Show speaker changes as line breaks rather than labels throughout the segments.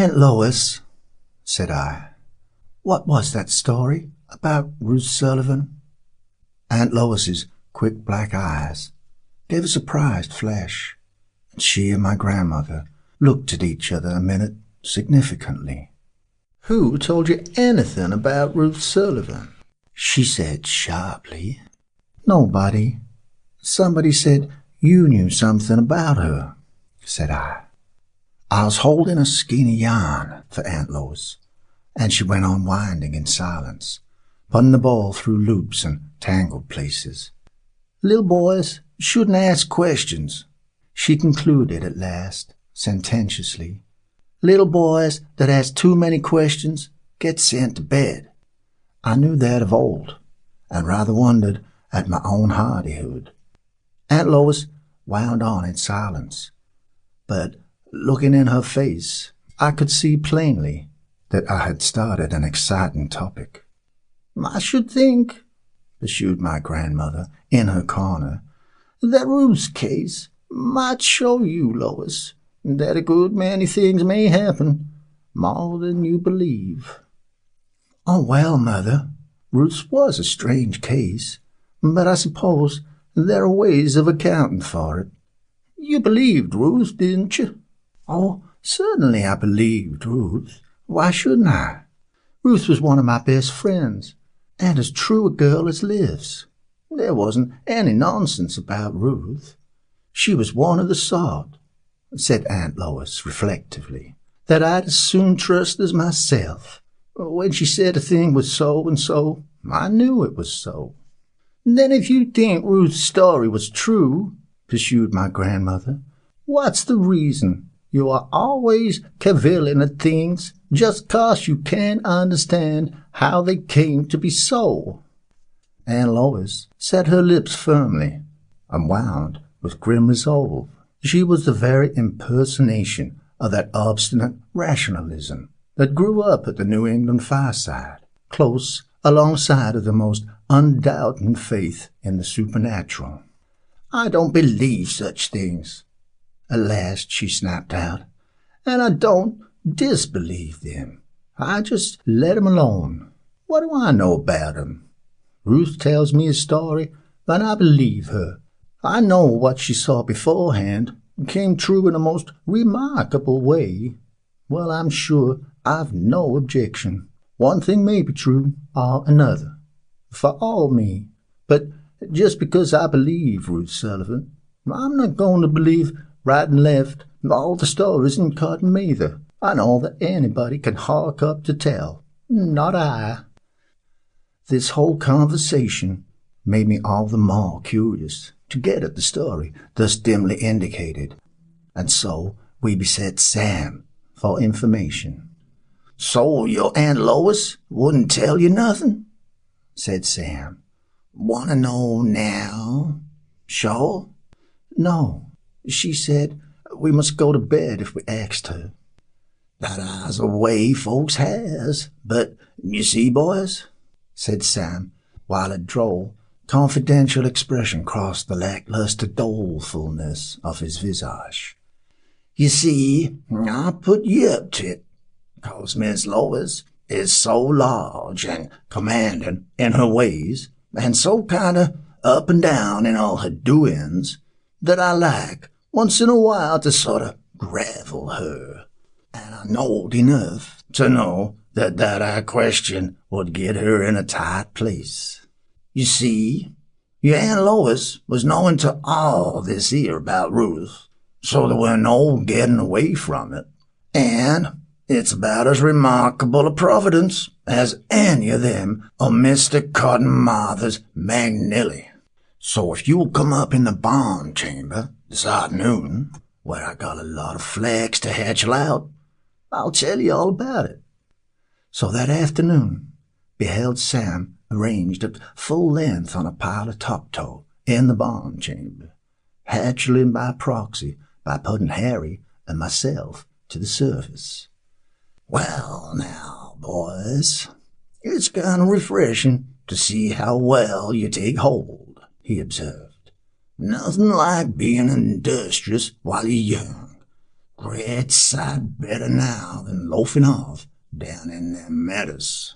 "Aunt Lois," said I, "what was that story about Ruth Sullivan?" Aunt Lois's quick black eyes gave a surprised flash, and she and my grandmother looked at each other a minute significantly. "Who told you anything about Ruth Sullivan?" she said sharply. "Nobody. Somebody said you knew something about her," said I. I was holding a skinny yarn for Aunt Lois, and she went on winding in silence, putting the ball through loops and tangled places. "Little boys shouldn't ask questions," she concluded at last, sententiously. "Little boys that ask too many questions get sent to bed." I knew that of old, and rather wondered at my own hardihood. Aunt Lois wound on in silence, but looking in her face, I could see plainly that I had started an exciting topic. "I should think," pursued my grandmother in her corner, "that Ruth's case might show you, Lois, that a good many things may happen, more than you believe." "Oh, well, Mother, Ruth's was a strange case, but I suppose there are ways of accounting for it." "You believed Ruth, didn't you?" "Oh, certainly I believed Ruth. Why shouldn't I? Ruth was one of my best friends, and as true a girl as lives. There wasn't any nonsense about Ruth. She was one of the sort," said Aunt Lois reflectively, "that I'd as soon trust as myself. When she said a thing was so and so, I knew it was so." "Then if you think Ruth's story was true," pursued my grandmother, "what's the reason you are always cavilling at things just 'cause you can't understand how they came to be so?" Aunt Lois set her lips firmly, and wound with grim resolve. She was the very impersonation of that obstinate rationalism that grew up at the New England fireside, close alongside of the most undoubting faith in the supernatural. "I don't believe such things," at last she snapped out, "and I don't disbelieve them. I just let 'em alone. What do I know about 'em? Ruth tells me a story, and I believe her. I know what she saw beforehand came true in a most remarkable way. Well, I'm sure I've no objection. One thing may be true, or another, for all me. But just because I believe Ruth Sullivan, I'm not going to believe right and left all the stories in Cotton either. I know that anybody can hark up to tell. Not I." This whole conversation made me all the more curious to get at the story thus dimly indicated, and so we beset Sam for information. "So your Aunt Lois wouldn't tell you nothing?" said Sam. "Want to know now? Sure?" "No. She said we must go to bed if we asked her." "That is a way folks has. But you see, boys," said Sam, while a droll, confidential expression crossed the lackluster dolefulness of his visage, "you see, I put you up to it, 'cause Miss Lois is so large and commanding in her ways, and so kind of up and down in all her doings, that I like once in a while to sort of gravel her. And I knowed enough to know that question would get her in a tight place. You see, your Aunt Lois was knowing to all this here about Ruth, so there were no getting away from it. And it's about as remarkable a providence as any of them of Mr. Cotton Mather's Magnilly. So if you'll come up in the barn chamber this afternoon, where I got a lot of flax to hatchel out, I'll tell you all about it." So that afternoon beheld Sam arranged at full length on a pile of top-toe in the barn chamber, hatcheling by proxy by putting Harry and myself to the service. "Well, now, boys, it's kind of refreshing to see how well you take hold," he observed. "Nothing like being industrious while you're young. great sight better now than loafing off down in them meadows.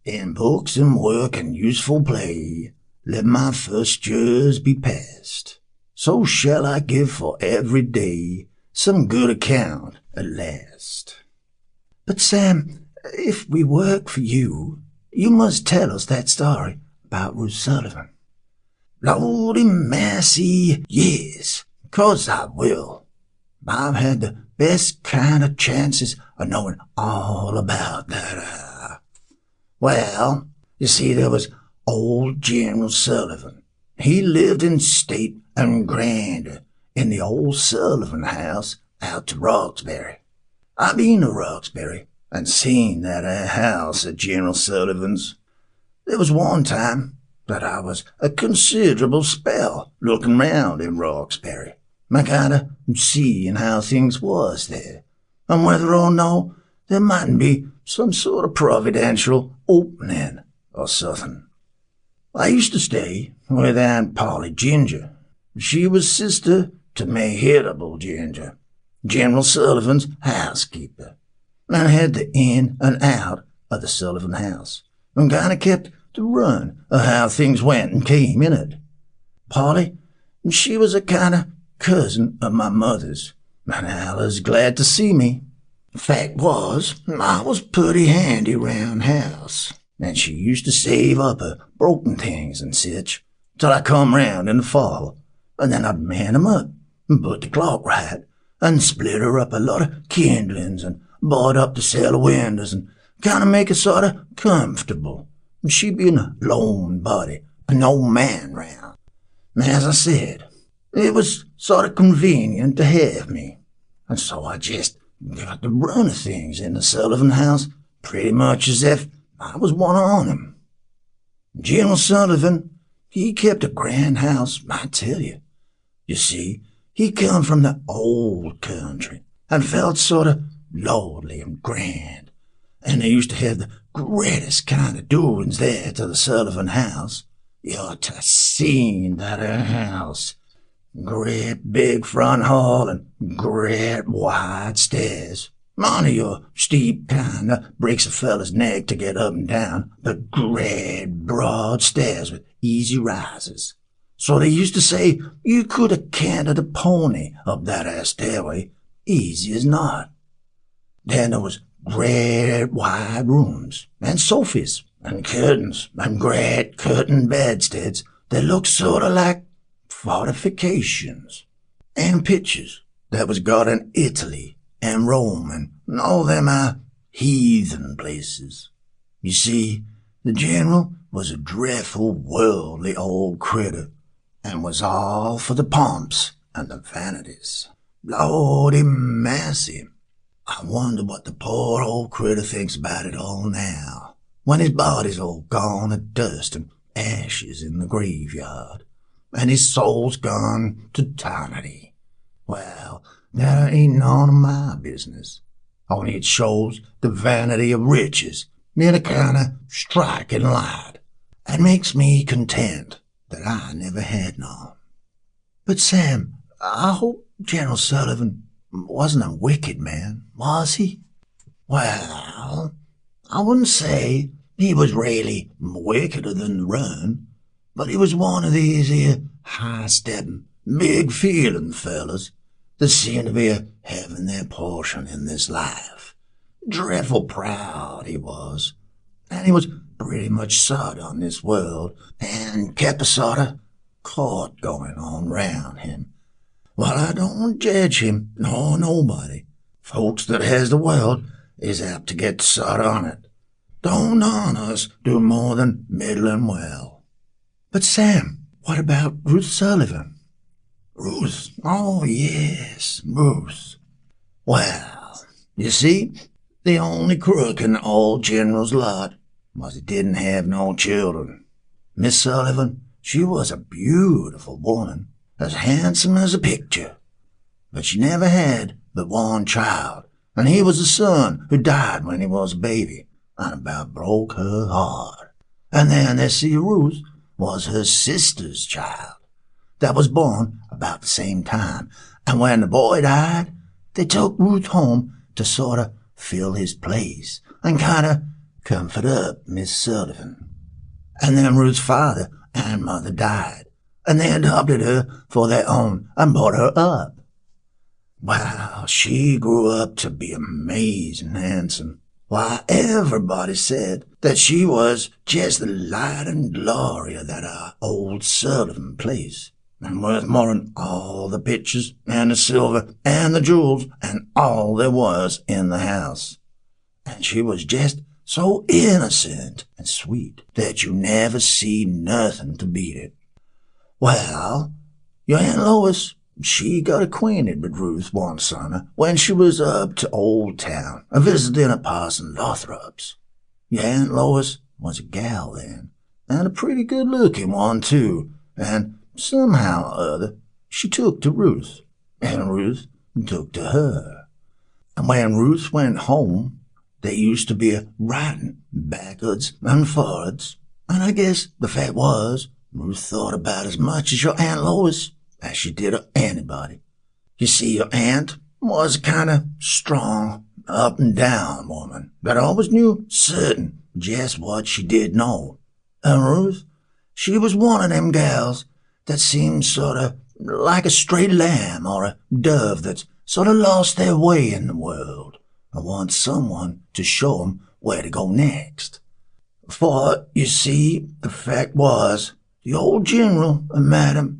In books and work and useful play, let my first years be past. So shall I give for every day some good account at last. But Sam, if we work for you, you must tell us that story about Ruth Sullivan. Lordy massy, yes, 'cause I will. I've had the best kind of chances of knowing all about that. Well, you see, there was old General Sullivan. He lived in state and grandeur in the old Sullivan house out to Roxbury. I been to Roxbury and seen that house at General Sullivan's. There was one time that I was a considerable spell looking round in Roxbury, and kind of seeing how things was there, and whether or no there mightn't be some sort of providential opening or something. I used to stay with Aunt Polly Ginger. She was sister to May Hittable Ginger, General Sullivan's housekeeper, and had the in and out of the Sullivan house, and kind of kept the run of how things went and came in it. Polly, she was a kind of cousin of my mother's, and Alice glad to see me. Fact was, I was pretty handy round house, and she used to save up her broken things and sich, till I come round in the fall, and then I'd man 'em up, and put the clock right, and split her up a lot of kindlings, and board up the cellar windows, and kind of make her sort of comfortable. She being a lone body, and no man round. As I said, it was sort of convenient to have me, and so I just got the run of things in the Sullivan house pretty much as if I was one on 'em. General Sullivan, he kept a grand house, I tell you. You see, he come from the old country and felt sort of lordly and grand, and they used to have the greatest kind of doings there to the Sullivan house. You ought to seen that house. Great big front hall and great wide stairs. None of your steep kind that breaks a fella's neck to get up and down, but great broad stairs with easy rises. So they used to say you could have cantered a pony up that stairway easy as not. Then there was great wide rooms, and sofas, and curtains, and great curtain bedsteads that looked sort of like fortifications, and pictures that was got in Italy and Rome and all them heathen places. You see, the general was a dreadful worldly old critter, and was all for the pomps and the vanities. Lordy massy, I wonder what the poor old critter thinks about it all now, when his body's all gone to dust and ashes in the graveyard, and his soul's gone to eternity. Well, that ain't none of my business. Only it shows the vanity of riches in a kind of striking light, and makes me content that I never had none. But Sam, I hope General Sullivan wasn't a wicked man, was he? Well, I wouldn't say he was really wickeder than the run, but he was one of these here high-stepping, big-feeling fellas that seem to be having their portion in this life. Dreadful proud he was, and he was pretty much sot on this world, and kept a sort of court going on round him. Well, I don't judge him, nor nobody. Folks that has the world is apt to get sot on it. Don't none of us do more than middling well. But Sam, what about Ruth Sullivan? Ruth? Oh, yes, Ruth. Well, you see, the only crook in the old general's lot was he didn't have no children. Miss Sullivan, she was a beautiful woman, as handsome as a picture. But she never had but one child, and he was a son who died when he was a baby, and about broke her heart. And then there see Ruth was her sister's child, that was born about the same time, and when the boy died, they took Ruth home to sorta fill his place and kinda comfort up Miss Sullivan. And then Ruth's father and mother died, and they adopted her for their own and brought her up. Well, she grew up to be amazing handsome. Why, everybody said that she was just the light and glory of that old Sullivan place, and worth more'n all the pictures and the silver and the jewels and all there was in the house. And she was just so innocent and sweet that you never see nothing to beat it. Well, your Aunt Lois, she got acquainted with Ruth one summer when she was up to Old Town, visiting a Parson Lothrop's. Your Aunt Lois was a gal then, and a pretty good-looking one, too, and somehow or other she took to Ruth, and Ruth took to her. And when Ruth went home, they used to be riding backwards and forwards, and I guess the fact was, Ruth thought about as much as your Aunt Lois as she did of anybody. You see, your aunt was a kind of strong, up-and-down woman that always knew certain just what she did know. And Ruth, she was one of them gals that seemed sort of like a stray lamb or a dove that's sort of lost their way in the world and wants someone to show 'em where to go next. For, you see, the fact was, the old general and madam,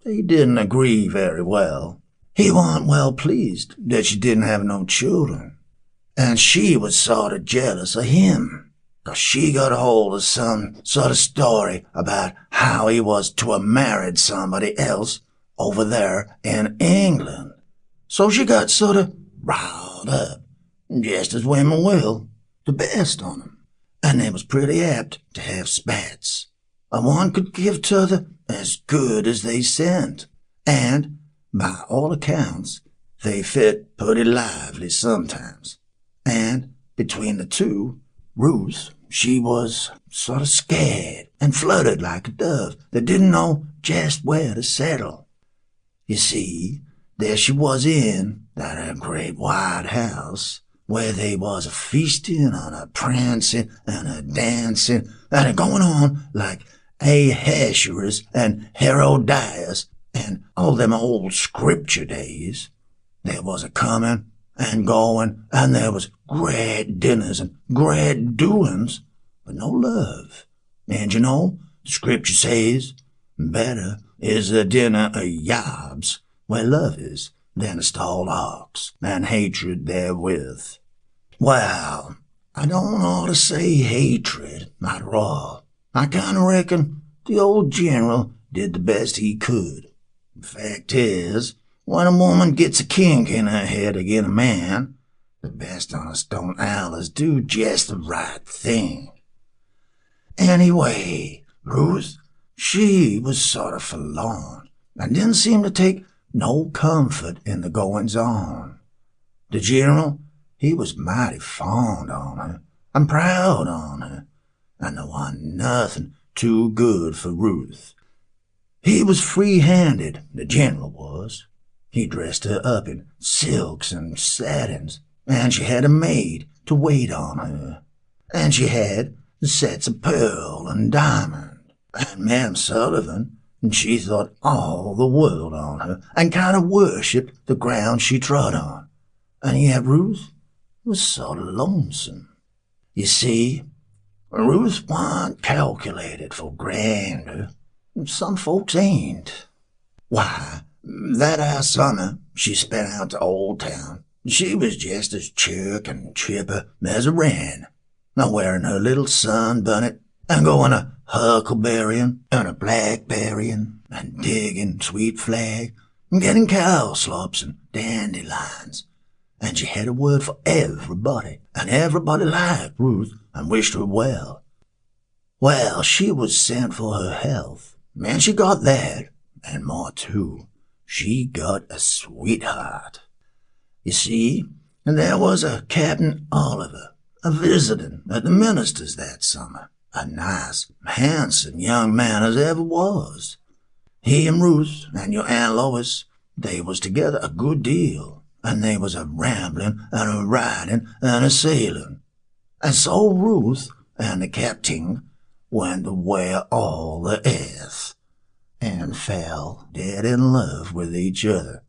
they didn't agree very well. He warn't well pleased that she didn't have no children, and she was sort of jealous of him, 'cause she got a hold of some sort of story about how he was to have married somebody else over there in England. So she got sort of riled up, just as women will, the best on 'em, and they was pretty apt to have spats, and one could give t'other as good as they sent, and, by all accounts, they fit pretty lively sometimes. And between the two, Ruth, she was sort of scared and fluttered like a dove that didn't know just where to settle. You see, there she was in that great wide house, where they was a feasting and a prancing and a dancing and a going on like Ahasuerus and Herodias and all them old scripture days. There was a coming and going, and there was great dinners and great doings, but no love. And you know, the scripture says, better is a dinner of yarbs where love is than a stalled ox, and hatred therewith. Well, I don't ought to say hatred, not at all. I kinda reckon the old general did the best he could. The fact is, when a woman gets a kink in her head agin a man, the best on us don't allers do just the right thing. Anyway, Ruth, she was sort of forlorn, and didn't seem to take no comfort in the goings-on. The general, he was mighty fond on her, and proud on her, and there wasn't nothing too good for Ruth. He was free-handed, the general was. He dressed her up in silks and satins, and she had a maid to wait on her, and she had sets of pearl and diamond, and Madam Sullivan, she thought all the world on her, and kind of worshipped the ground she trod on, and yet Ruth was sort of lonesome. You see, Ruth warn't calculated for grandeur. Some folks ain't. Why, that summer she spent out to Old Town, she was just as chirk and chipper as a wren, wearing her little sunbonnet and going a huckleberrying and a blackberrying and digging sweet flag and getting cowslips and dandelions. And she had a word for everybody, and everybody liked Ruth and wished her well. Well, she was sent for her health, and she got that, and more too. She got a sweetheart. You see, there was a Captain Oliver, a visiting at the minister's that summer, a nice, handsome young man as ever was. He and Ruth and your Aunt Lois, they was together a good deal, and they was a rambling and a riding and a sailing. And so Ruth and the captain went away all the earth, and fell dead in love with each other.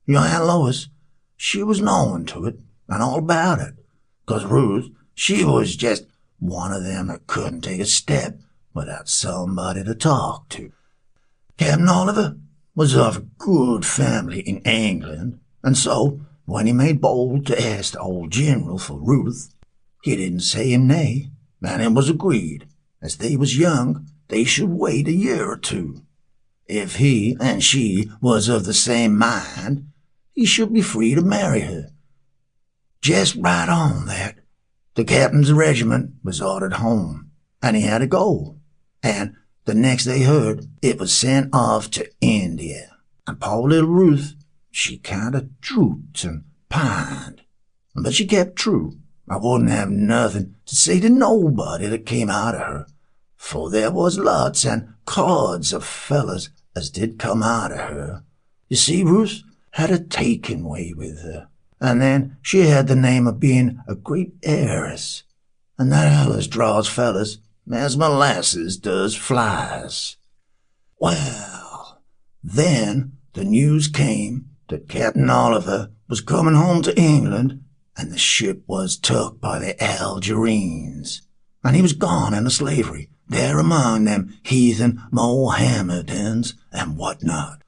Your Aunt Lois, she was knowing to it, and all about it, 'cause Ruth, she was just one of them that couldn't take a step without somebody to talk to. Captain Oliver was of a good family in England, and so when he made bold to ask the old general for Ruth, he didn't say him nay, and it was agreed, as they was young, they should wait a year or two. If he and she was of the same mind, he should be free to marry her. Just right on that, the captain's regiment was ordered home, and he had to go, and the next they heard, it was sent off to India. And poor little Ruth, she kind of drooped and pined, but she kept true. I wouldn't have nothing to say to nobody that came out of her, for there was lots and cords of fellas as did come out of her. You see, Ruth had a taking way with her, and then she had the name of being a great heiress, and that allus draws fellas as molasses does flies. Well, then the news came that Captain Oliver was coming home to England, and the ship was took by the Algerines, and he was gone into slavery, there among them heathen Mohammedans and what not.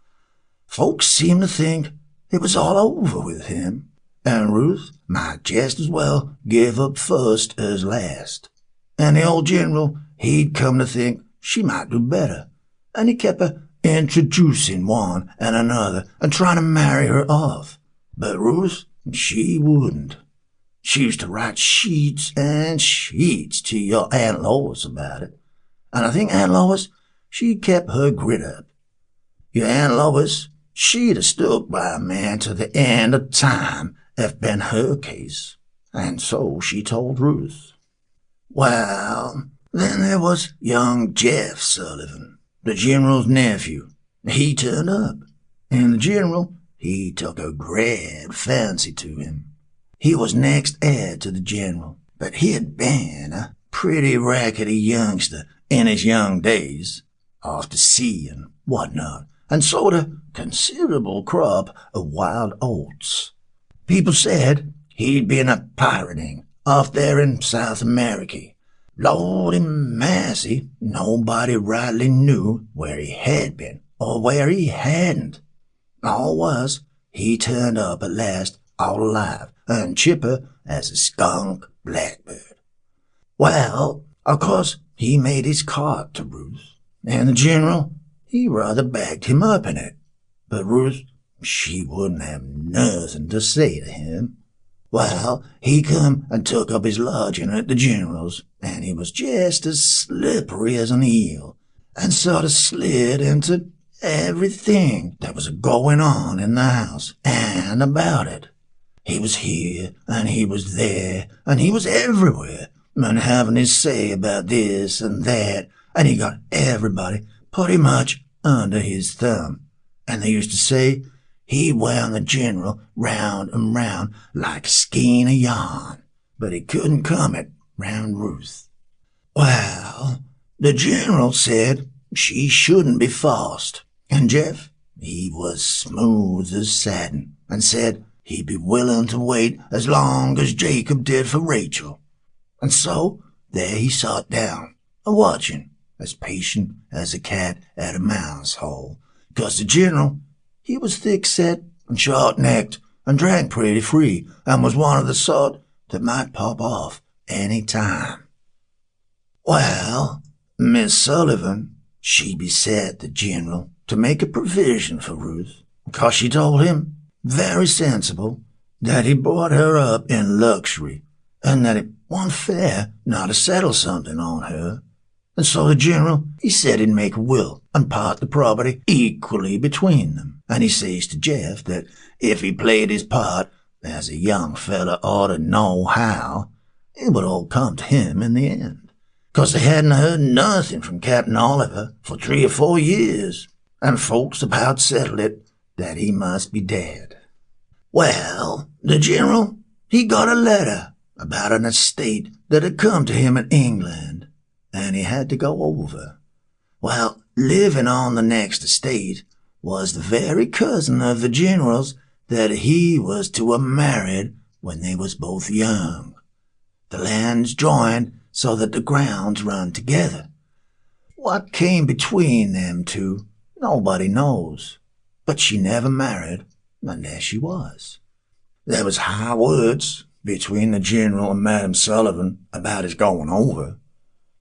Folks seemed to think it was all over with him, and Ruth might just as well give up first as last. And the old general, he'd come to think she might do better, and he kept introducing one and another and trying to marry her off. But Ruth, she wouldn't. She used to write sheets and sheets to your Aunt Lois about it, and I think Aunt Lois, she kept her grit up. Your Aunt Lois, she'd have stuck by a man to the end of time if been her case, and so she told Ruth. Well, then there was young Jeff Sullivan, the general's nephew. He turned up, and the general, he took a great fancy to him. He was next heir to the general, but he'd been a pretty rackety youngster in his young days, off to sea and what not, and sowed a considerable crop of wild oats. People said he'd been a pirating off there in South America. Lordy massy, nobody rightly knew where he had been or where he hadn't. All was, he turned up at last all alive and chipper as a skunk blackbird. Well, of course, he made his cart to Ruth, and the general, he rather backed him up in it. But Ruth, she wouldn't have nothing to say to him. Well, he come and took up his lodging at the general's, and he was just as slippery as an eel, and sort of slid into everything that was going on in the house and about it. He was here, and he was there, and he was everywhere, and having his say about this and that, and he got everybody pretty much under his thumb. And they used to say he wound the general round and round like a skein of yarn, but he couldn't come it round Ruth. Well, the general said she shouldn't be forced, and Jeff, he was smooth as satin, and said he'd be willing to wait as long as Jacob did for Rachel. And so there he sat down, a-watching, as patient as a cat at a mouse hole, 'cause the general, he was thick-set and short-necked and drank pretty free and was one of the sort that might pop off any time. Well, Miss Sullivan, she beset the general to make a provision for Ruth, 'cause she told him, very sensible, that he brought her up in luxury and that it wasn't fair not to settle something on her. And so the general, he said he'd make a will and part the property equally between them. And he says to Jeff that if he played his part, as a young fella ought to know how, it would all come to him in the end. 'Cause they hadn't heard nothing from Captain Oliver for 3 or 4 years, and folks about settled it that he must be dead. Well, the General, he got a letter about an estate that had come to him in England, and he had to go over. Well, living on the next estate was the very cousin of the General's that he was to have married when they was both young. The lands joined so that the grounds run together. What came between them two, nobody knows, but she never married, and there she was. There was high words between the General and Madam Sullivan about his going over.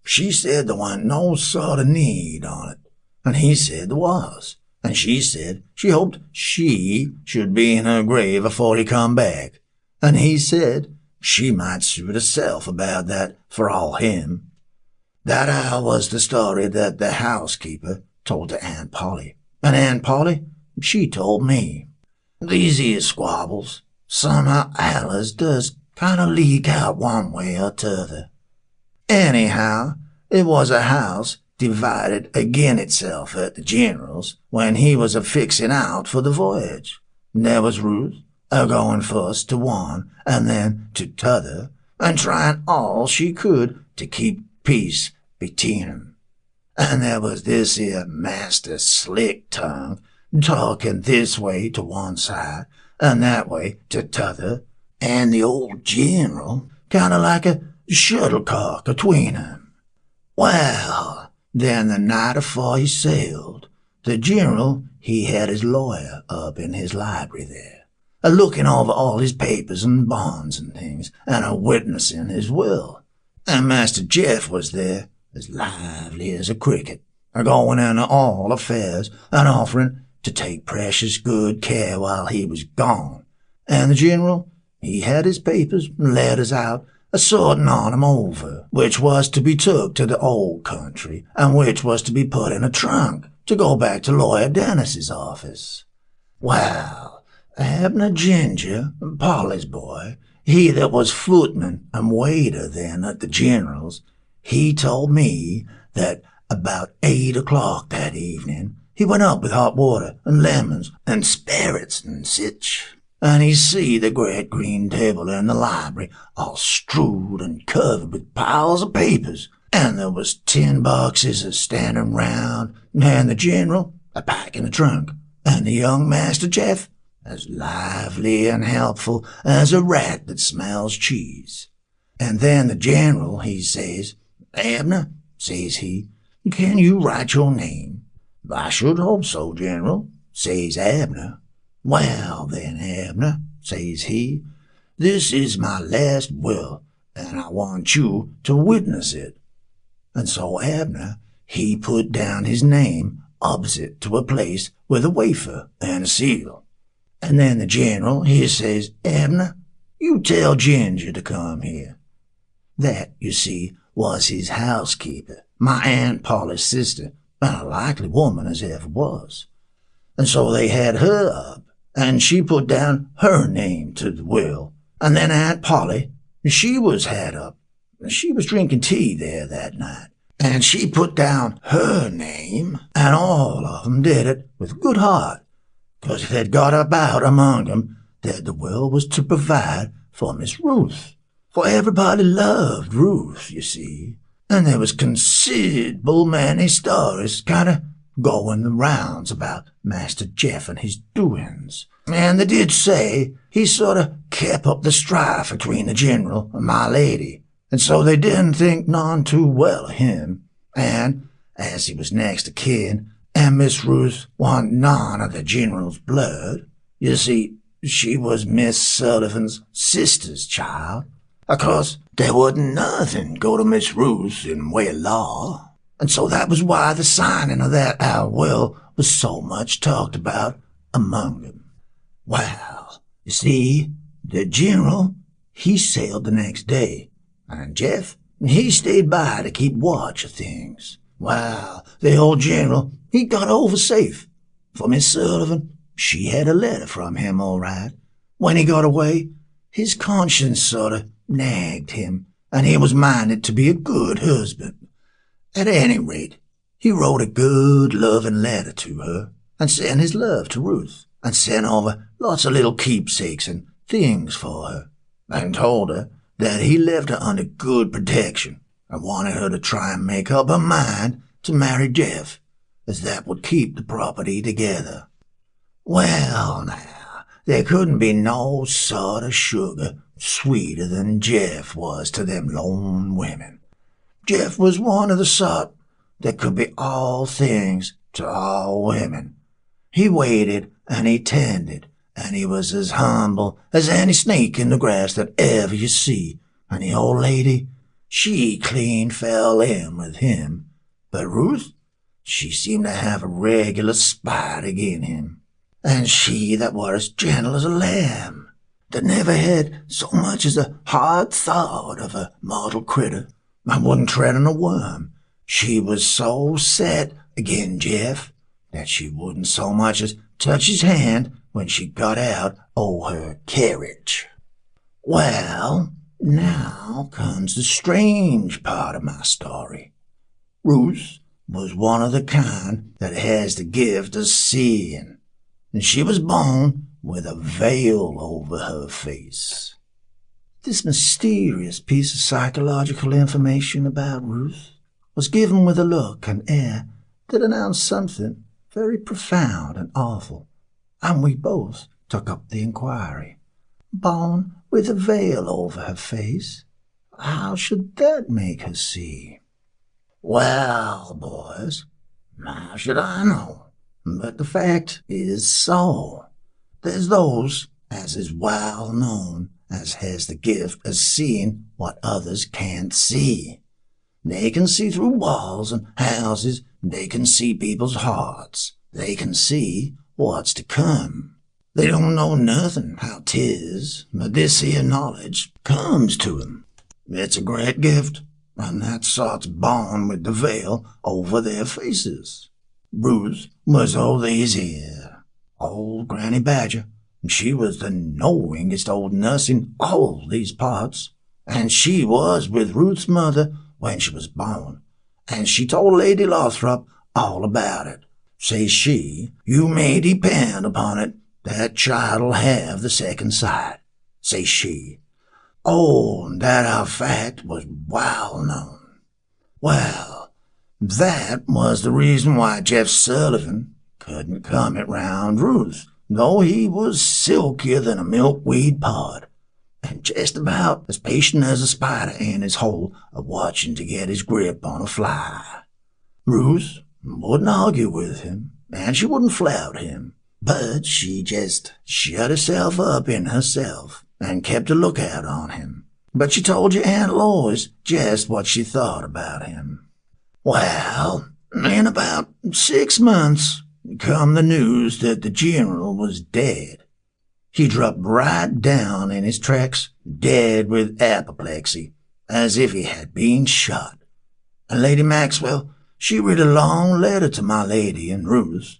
She said there wasn't no sort of need on it, and he said there was, and she said she hoped she should be in her grave afore he come back, and he said she might suit herself about that for all him. That was the story that the housekeeper told to Aunt Polly, and Aunt Polly, she told me. These here squabbles, somehow allers does kind of leak out one way or t'other. Anyhow, it was a house divided agin itself at the General's when he was a-fixing out for the voyage. There was Ruth a-going first to one and then to t'other, and trying all she could to keep peace between 'em. And there was this here Master Slick-tongue talking this way to one side and that way to t'other, and the old General kind of like a shuttlecock atween 'em. Well, then the night afore he sailed, the General, he had his lawyer up in his library there, a-looking over all his papers and bonds and things, and a-witnessing his will. And Master Jeff was there, as lively as a cricket, a-going into all affairs and offering to take precious good care while he was gone. And the General, he had his papers and letters out, a-sorting on 'em over, which was to be took to the old country, and which was to be put in a trunk to go back to Lawyer Dennis's office. Well, Abner Ginger, Polly's boy, he that was footman and waiter then at the General's, he told me that about 8 o'clock that evening he went up with hot water and lemons and spirits and sich, and he see the great green table in the library all strewed and covered with piles of papers, and there was tin boxes a-standing round, and the General a-packing a trunk, and the young Master Jeff as lively and helpful as a rat that smells cheese. And then the General, he says, "Abner," says he, "can you write your name?" "I should hope so, General," says Abner. "Well, then, Abner," says he, "this is my last will, and I want you to witness it." And so Abner, he put down his name opposite to a place with a wafer and a seal. And then the General, he says, "Abner, you tell Ginger to come here." That, you see, was his housekeeper, my Aunt Polly's sister, and a likely woman as ever was. And so they had her up, and she put down her name to the will. And then Aunt Polly, she was had up. She was drinking tea there that night, and she put down her name, and all of 'em did it with good heart, 'cause it had got about among 'em that the will was to provide for Miss Ruth. For everybody loved Ruth, you see, and there was considerable many stories kind of going the rounds about Master Jeff and his doings. And they did say he sort of kept up the strife between the General and my lady, and so they didn't think none too well of him. And as he was next of kin, and Miss Ruth wasn't none of the General's blood, you see, she was Miss Sullivan's sister's child. Of course, there wasn't nothing go to Miss Ruth in way of law, and so that was why the signing of that our will was so much talked about among them. Well, you see, the General, he sailed the next day, and Jeff, he stayed by to keep watch of things. Well, the old General, he got over safe, for Miss Sullivan, she had a letter from him all right. When he got away, his conscience sort of nagged him, and he was minded to be a good husband. At any rate, he wrote a good, loving letter to her, and sent his love to Ruth, and sent over lots of little keepsakes and things for her, and told her that he left her under good protection and wanted her to try and make up her mind to marry Jeff, as that would keep the property together. Well, now, there couldn't be no sort of sugar sweeter than Jeff was to them lone women. Jeff was one of the sort that could be all things to all women. He waited and he tended, and he was as humble as any snake in the grass that ever you see, and the old lady, she clean fell in with him. But Ruth, she seemed to have a regular spite agin him, and she that were as gentle as a lamb, that never had so much as a hard thought of a mortal critter, and wouldn't tread on a worm. She was so set agin Jeff that she wouldn't so much as touch his hand when she got out o' her carriage. Well, now comes the strange part of my story. Ruth was one of the kind that has the gift of seeing, and she was born with a veil over her face. This mysterious piece of psychological information about Ruth was given with a look and air that announced something very profound and awful, and we both took up the inquiry. Born with a veil over her face? How should that make her see? Well, boys, how should I know? But the fact is so. There's those as is well known as has the gift of seeing what others can't see. They can see through walls and houses, they can see people's hearts, they can see what's to come. They don't know nothing how 'tis, but this here knowledge comes to 'em. It's a great gift, and that sort's born with the veil over their faces. Ruth was all these here. Old Granny Badger, and she was the knowingest old nuss in all these parts, and she was with Ruth's mother when she was born, and she told Lady Lothrop all about it. Says she, you may depend upon it, that child'll have the second sight, says she. Oh, and that our fact was well known. Well, that was the reason why Jeff Sullivan couldn't come it round Ruth, though he was silkier than a milkweed pod, and just about as patient as a spider in his hole a watching to get his grip on a fly. Ruth wouldn't argue with him, and she wouldn't flout him, but she just shut herself up in herself and kept a lookout on him. But she told your Aunt Lois just what she thought about him. Well, in about 6 months come the news that the General was dead. He dropped right down in his tracks, dead with apoplexy, as if he had been shot. And Lady Maxwell, she read a long letter to my lady and Ruth.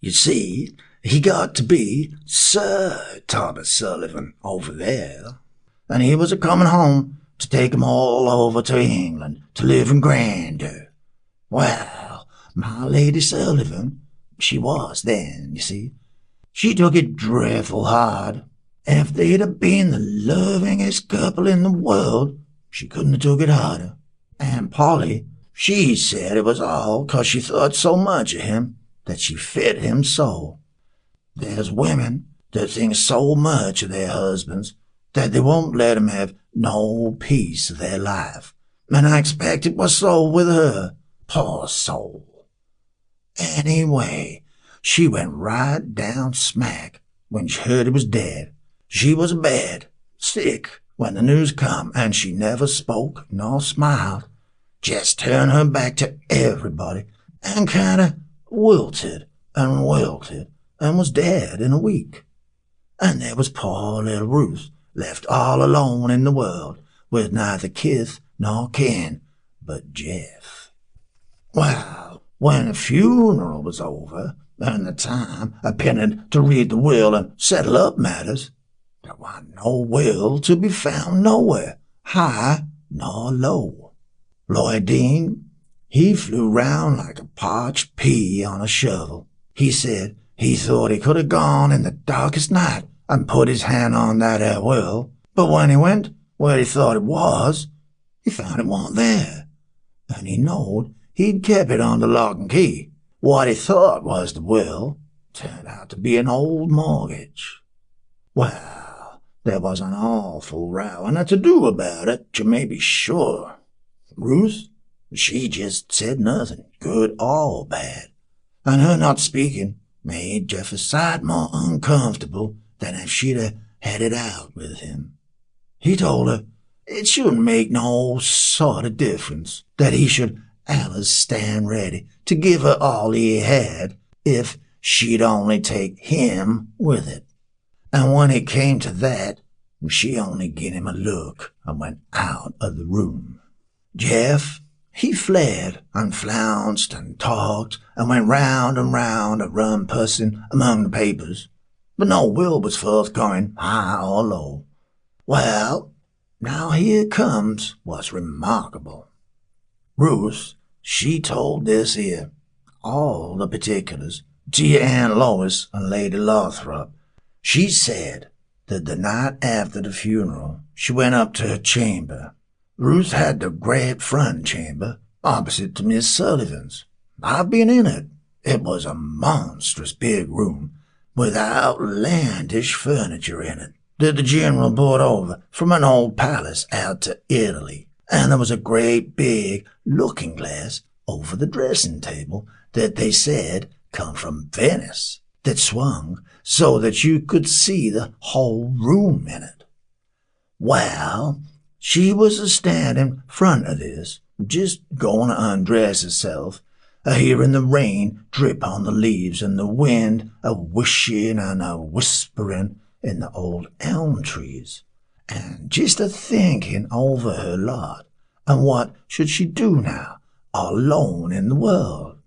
You see, he got to be Sir Thomas Sullivan over there, and he was a-comin' home to take 'em all over to England to live in grandeur. Well, my Lady Sullivan, she was then, you see, she took it dreadful hard. If they'd have been the lovingest couple in the world, she couldn't have took it harder. And Polly, she said it was all 'cause she thought so much of him that she fed him so. There's women that think so much of their husbands that they won't let 'em have no piece of their life, and I expect it was so with her, poor soul. Anyway, she went right down smack when she heard he was dead. She was bad, sick, when the news come, and she never spoke nor smiled, just turned her back to everybody, and kinda wilted and was dead in a week. And there was poor little Ruth, left all alone in the world, with neither kith nor kin but Jeff. Well, when the funeral was over, and the time appointed to read the will and settle up matters, there wasn't no will to be found nowhere, high nor low. Lloyd Dean, he flew round like a parched pea on a shovel. He said He thought he could have gone in the darkest night and put his hand on that there will, but when he went where he thought it was, he found it wasn't there, and he knowed he'd kept it on the lock and key. What he thought was the will turned out to be an old mortgage. Well, there was an awful row and a to-do about it, you may be sure. Ruth, she just said nothing, good or bad, and her not speaking made Jeff a sight more uncomfortable than if she'd have had it out with him. He told her it shouldn't make no sort of difference, that he should allers stand ready to give her all he had if she'd only take him with it. And when it came to that, she only gave him a look and went out of the room. Jeff, he fled and flounced and talked and went round and round a rumpussin among the papers, but no will was forthcoming, high or low. Well, now here comes what's remarkable. Ruth, she told this here, all the particulars, to your Aunt Lois and Lady Lothrop. She said that the night after the funeral, she went up to her chamber. Ruth had the great front chamber, opposite to Miss Sullivan's. I've been in it. It was a monstrous big room, with outlandish furniture in it, that the General brought over from an old palace out to Italy, and there was a great big looking glass over the dressing table that they said come from Venice, that swung so that you could see the whole room in it. Well, she was a-standing front of this, just going to undress herself, a-hearing the rain drip on the leaves and the wind a-wishing and a-whispering in the old elm trees, and just a-thinking over her lot, and what should she do now, alone in the world,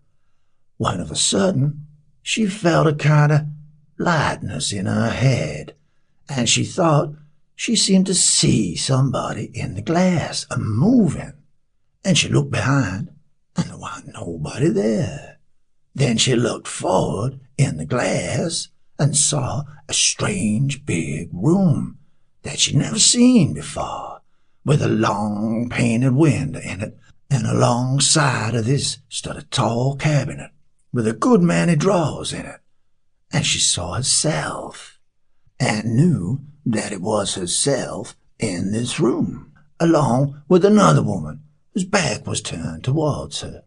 when of a sudden she felt a kind of lightness in her head, and she thought she seemed to see somebody in the glass a-moving, and she looked behind, and there wasn't nobody there. Then she looked forward in the glass and saw a strange big room that she'd never seen before, with a long painted window in it, and alongside of this stood a tall cabinet with a good many drawers in it, and she saw herself, and knew that it was herself in this room, along with another woman whose back was turned towards her.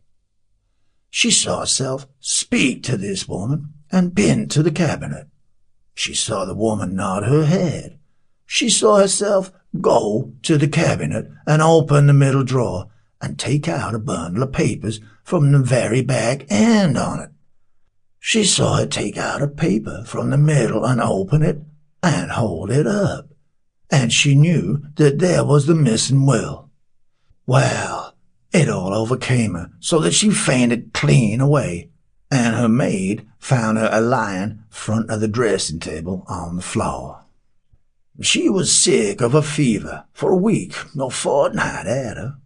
She saw herself speak to this woman and bend to the cabinet. She saw the woman nod her head. She saw herself go to the cabinet and open the middle drawer and take out a bundle of papers from the very back end on it. She saw her take out a paper from the middle and open it and hold it up, and she knew that there was the missing will. Well, it all overcame her so that she fainted clean away, and her maid found her a-lying front of the dressing table on the floor. She was sick of a fever for a week or fortnight at her,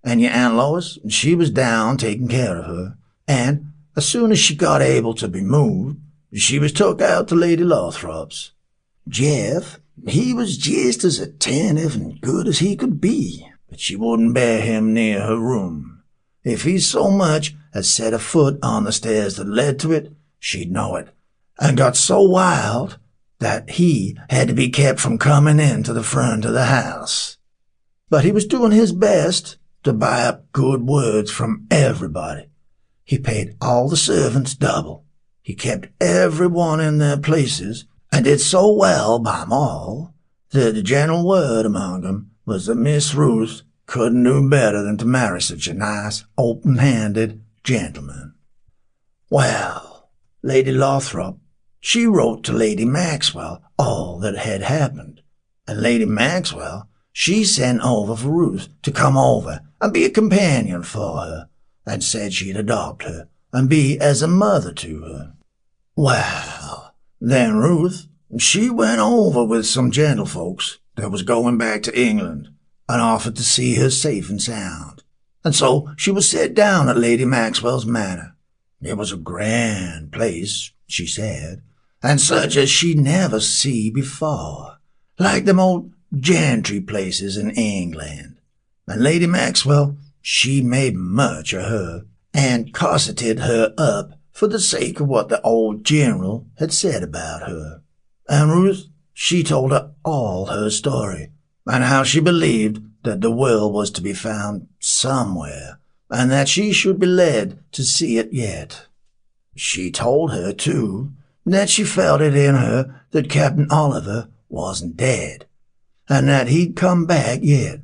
and your Aunt Lois, she was down taking care of her, and as soon as she got able to be moved, she was took out to Lady Lothrop's. Jeff, he was just as attentive and good as he could be, but she wouldn't bear him near her room. If he so much as set a foot on the stairs that led to it, she'd know it, and got so wild that he had to be kept from coming into the front of the house. But he was doing his best to buy up good words from everybody. He paid all the servants double. He kept everyone in their places, and did so well by 'em all that the general word among 'em was that Miss Ruth couldn't do better than to marry such a nice, open-handed gentleman. Well, Lady Lothrop, she wrote to Lady Maxwell all that had happened, and Lady Maxwell, she sent over for Ruth to come over and be a companion for her, and said she'd adopt her and be as a mother to her. Well, then Ruth, she went over with some gentlefolks that was going back to England, and offered to see her safe and sound, and so she was set down at Lady Maxwell's manor. It was a grand place, she said, and such as she'd never see before, like them old gentry places in England. And Lady Maxwell, she made much of her, and cosseted her up for the sake of what the old general had said about her. And Ruth, she told her all her story, and how she believed that the will was to be found somewhere, and that she should be led to see it yet. She told her, too, that she felt it in her that Captain Oliver wasn't dead, and that he'd come back yet.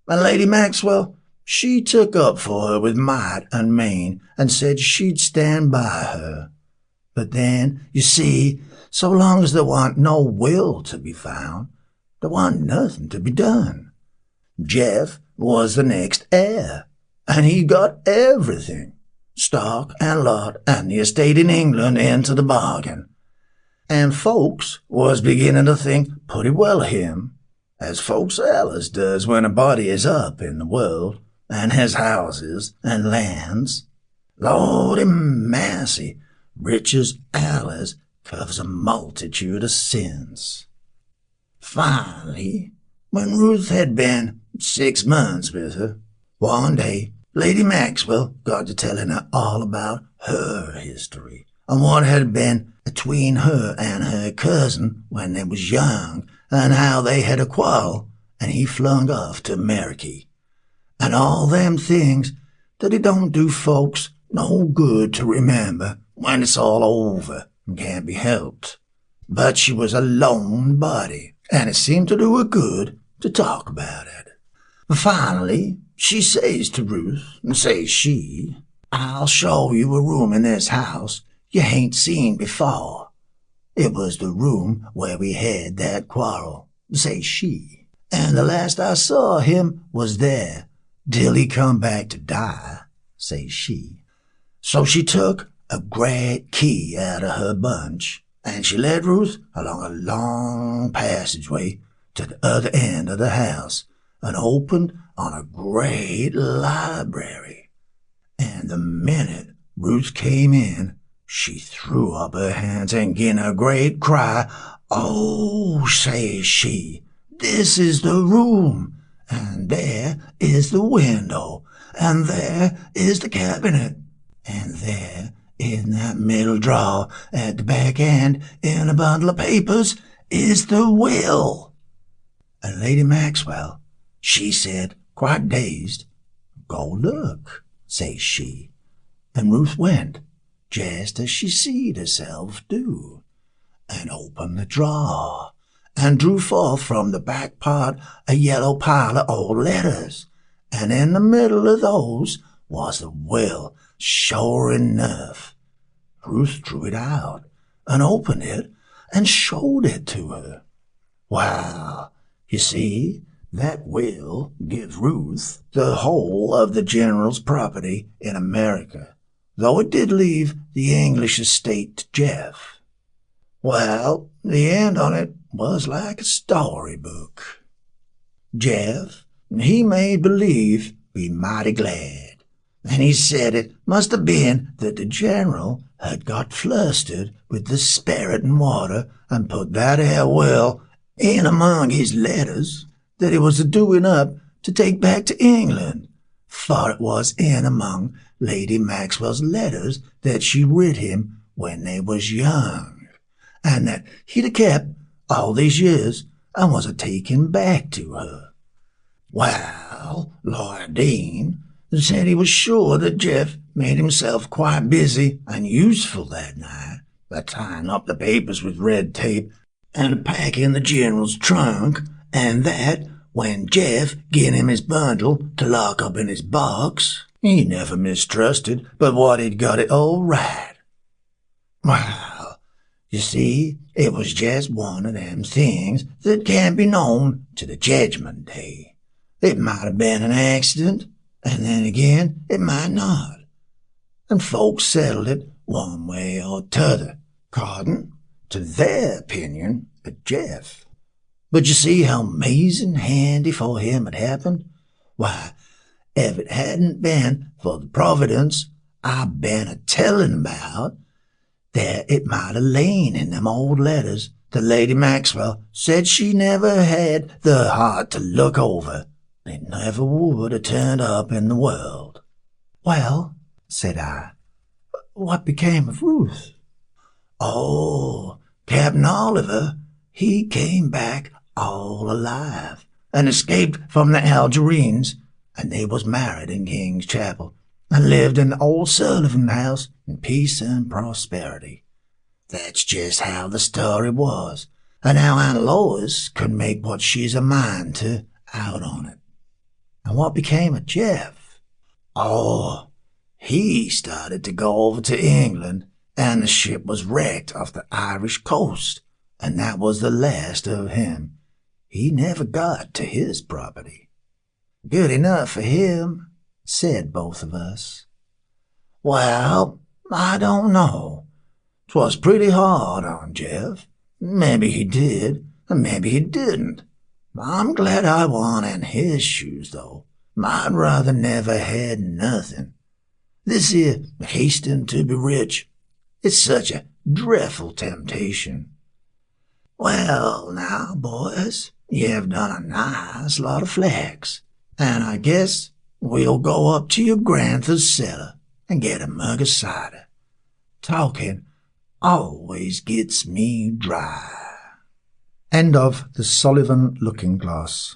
And Lady Maxwell, she took up for her with might and main, and said she'd stand by her. But then, you see, so long as there warn't no will to be found, there warn't nothing to be done. Jeff was the next heir, and he got everything, stock and lot and the estate in England into the bargain. And folks was beginning to think pretty well of him, as folks allers does when a body is up in the world, and has houses and lands. Lordy massy, riches allers covers a multitude of sins. Finally, when Ruth had been 6 months with her, one day Lady Maxwell got to telling her all about her history, and what had been between her and her cousin when they was young, and how they had a quarrel, and he flung off to America, and all them things that it don't do folks no good to remember when it's all over and can't be helped. But she was a lone body, and it seemed to do her good to talk about it. Finally, she says to Ruth, and says she, "I'll show you a room in this house you hain't seen before. It was the room where we had that quarrel," says she, "and the last I saw him was there, till he come back to die," says she. So she took a great key out of her bunch, and she led Ruth along a long passageway to the other end of the house, and opened on a great library. And the minute Ruth came in, she threw up her hands and gin a great cry. "Oh," says she, "this is the room, and there is the window, and there is the cabinet, and there in that middle drawer at the back end in a bundle of papers is the will." And Lady Maxwell, she said, quite dazed, "Go look," says she. And Ruth went, just as she seed herself do, and opened the drawer, and drew forth from the back part a yellow pile of old letters, and in the middle of those was the will, sure enough. Ruth drew it out, and opened it, and showed it to her. Well, you see, that will give Ruth the whole of the general's property in America, though it did leave the English estate to Jeff. Well, the end on it was like a storybook. Jeff, he made believe be mighty glad, and he said it must have been that the general had got flustered with the spirit and water and put that there will in among his letters that he was a-doing up to take back to England, for it was in among Lady Maxwell's letters that she writ him when they was young, and that he'd a-kept all these years and was a-taking back to her. Well, Lawyer Dean said he was sure that Jeff made himself quite busy and useful that night, a-tying up the papers with red tape and a-packing the general's trunk, and that when Jeff gin him his bundle to lock up in his box, he never mistrusted but what he'd got it all right. Well, you see, it was just one of them things that can't be known to the judgment day. It might have been an accident, and then again it might not, and folks settled it one way or t'other, according to their opinion of Jeff. But you see how amazing handy for him it happened? Why, if it hadn't been for the providence I've been a-telling about, There it might have lain in them old letters that Lady Maxwell said she never had the heart to look over. It never would have turned up in the world. Well, said I, what became of Ruth? Oh, Captain Oliver, he came back all alive and escaped from the Algerines, and they was married in King's Chapel and lived in the old Sullivan house in peace and prosperity. That's just how the story was, and how Aunt Lois could make what she's a mind to out on it. And what became of Jeff? Oh, he started to go over to England, and the ship was wrecked off the Irish coast, and that was the last of him. He never got to his property. Good enough for him, said both of us. Well, I don't know. 'Twas pretty hard on Jeff. Maybe he did, and maybe he didn't. I'm glad I wasn't in his shoes, though. I'd rather never had nothing. This here hasting to be rich, it's such a dreadful temptation. Well, now, boys, you've done a nice lot of flax, and I guess we'll go up to your grandfather's cellar and get a mug of cider. Talking always gets me dry. End of The Sullivan Looking Glass.